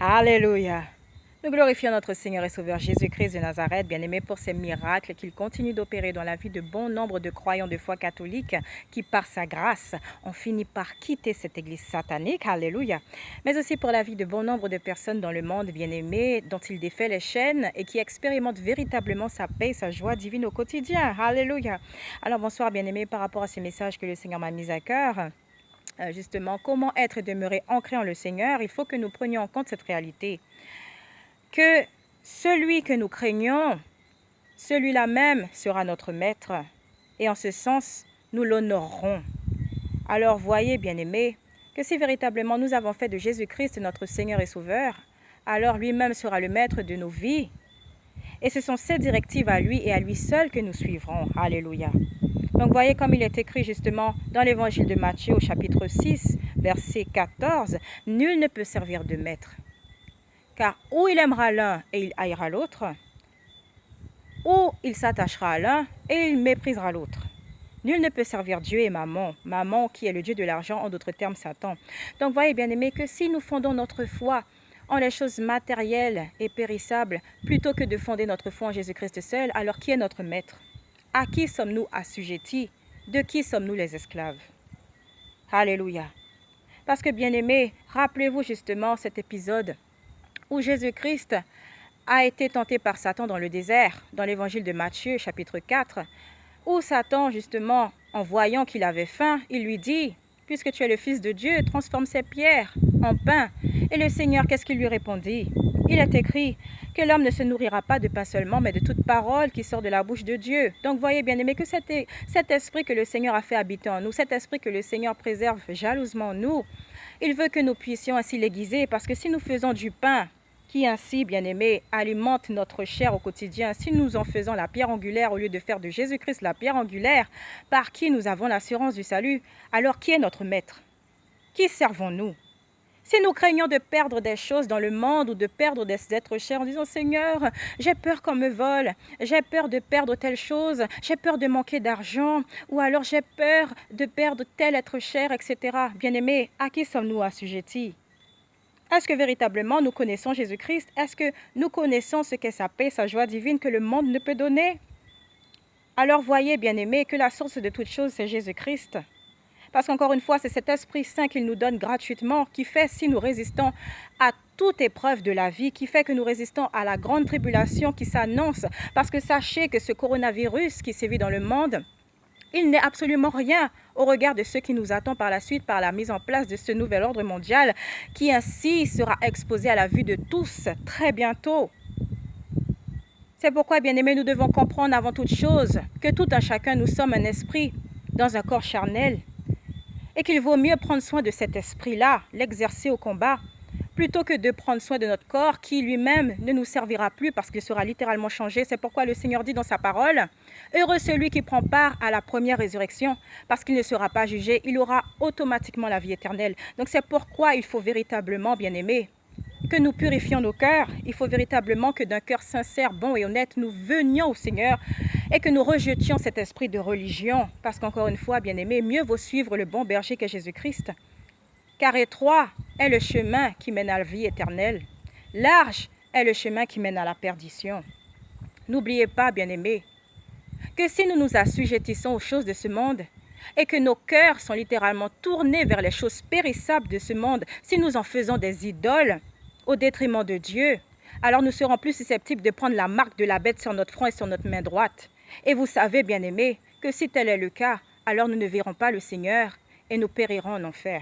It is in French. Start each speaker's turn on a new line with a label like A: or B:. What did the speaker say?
A: Alléluia. Nous glorifions notre Seigneur et Sauveur Jésus-Christ de Nazareth, bien-aimé, pour ses miracles qu'il continue d'opérer dans la vie de bon nombre de croyants de foi catholique qui, par sa grâce, ont fini par quitter cette église satanique. Alléluia. Mais aussi pour la vie de bon nombre de personnes dans le monde, bien-aimé, dont il défait les chaînes et qui expérimentent véritablement sa paix et sa joie divine au quotidien. Alléluia. Alors bonsoir, bien-aimé, par rapport à ces messages que le Seigneur m'a mis à cœur. Justement, comment être et demeurer ancré en le Seigneur, il faut que nous prenions en compte cette réalité. Que celui que nous craignons, celui-là même sera notre maître. Et en ce sens, nous l'honorerons. Alors voyez, bien-aimés, que si véritablement nous avons fait de Jésus-Christ notre Seigneur et Sauveur, alors lui-même sera le maître de nos vies. Et ce sont ses directives à lui et à lui seul que nous suivrons. Alléluia. Donc voyez comme il est écrit justement dans l'évangile de Matthieu au chapitre 6, verset 14, « Nul ne peut servir de maître. Car ou il aimera l'un et il haïra l'autre, ou il s'attachera à l'un et il méprisera l'autre. Nul ne peut servir Dieu et Mammon, Mammon qui est le Dieu de l'argent, en d'autres termes Satan. » Donc voyez bien aimés que si nous fondons notre foi en les choses matérielles et périssables, plutôt que de fonder notre foi en Jésus-Christ seul, alors qui est notre maître? À qui sommes-nous assujettis? De qui sommes-nous les esclaves? Alléluia. Parce que bien aimés, rappelez-vous justement cet épisode où Jésus-Christ a été tenté par Satan dans le désert, dans l'évangile de Matthieu, chapitre 4, où Satan, justement, en voyant qu'il avait faim, il lui dit, « Puisque tu es le Fils de Dieu, transforme ces pierres en pain. » Et le Seigneur, qu'est-ce qu'il lui répondit? Il est écrit que l'homme ne se nourrira pas de pain seulement, mais de toute parole qui sort de la bouche de Dieu. Donc, voyez bien aimé que cet esprit que le Seigneur a fait habiter en nous, cet esprit que le Seigneur préserve jalousement en nous, il veut que nous puissions ainsi l'aiguiser, parce que si nous faisons du pain, qui ainsi, bien-aimé, alimente notre chair au quotidien, si nous en faisons la pierre angulaire au lieu de faire de Jésus-Christ la pierre angulaire, par qui nous avons l'assurance du salut, alors qui est notre maître? Qui servons-nous? Si nous craignons de perdre des choses dans le monde ou de perdre des êtres chers en disant « Seigneur, j'ai peur qu'on me vole, j'ai peur de perdre telle chose, j'ai peur de manquer d'argent, ou alors j'ai peur de perdre tel être cher, etc. » Bien-aimés, à qui sommes-nous assujettis? Est-ce que véritablement nous connaissons Jésus-Christ? Est-ce que nous connaissons ce qu'est sa paix, sa joie divine que le monde ne peut donner? Alors voyez, bien-aimés, que la source de toute chose, c'est Jésus-Christ. Parce qu'encore une fois, c'est cet Esprit Saint qu'il nous donne gratuitement, qui fait, si nous résistons à toute épreuve de la vie, qui fait que nous résistons à la grande tribulation qui s'annonce. Parce que sachez que ce coronavirus qui sévit dans le monde, il n'est absolument rien au regard de ce qui nous attend par la suite, par la mise en place de ce nouvel ordre mondial, qui ainsi sera exposé à la vue de tous très bientôt. C'est pourquoi, bien-aimés, nous devons comprendre avant toute chose que tout un chacun, nous sommes un esprit dans un corps charnel, et qu'il vaut mieux prendre soin de cet esprit-là, l'exercer au combat, plutôt que de prendre soin de notre corps qui lui-même ne nous servira plus parce qu'il sera littéralement changé. C'est pourquoi le Seigneur dit dans sa parole, « Heureux celui qui prend part à la première résurrection, parce qu'il ne sera pas jugé, il aura automatiquement la vie éternelle. » Donc c'est pourquoi il faut véritablement, bien-aimés, que nous purifions nos cœurs. Il faut véritablement que d'un cœur sincère, bon et honnête, nous venions au Seigneur et que nous rejetions cet esprit de religion. Parce qu'encore une fois, bien-aimés, mieux vaut suivre le bon berger qu'est Jésus-Christ. Car étroit est le chemin qui mène à la vie éternelle. Large est le chemin qui mène à la perdition. N'oubliez pas, bien-aimés, que si nous nous assujettissons aux choses de ce monde et que nos cœurs sont littéralement tournés vers les choses périssables de ce monde, si nous en faisons des idoles au détriment de Dieu, alors nous serons plus susceptibles de prendre la marque de la bête sur notre front et sur notre main droite. Et vous savez, bien-aimés, que si tel est le cas, alors nous ne verrons pas le Seigneur et nous périrons en enfer.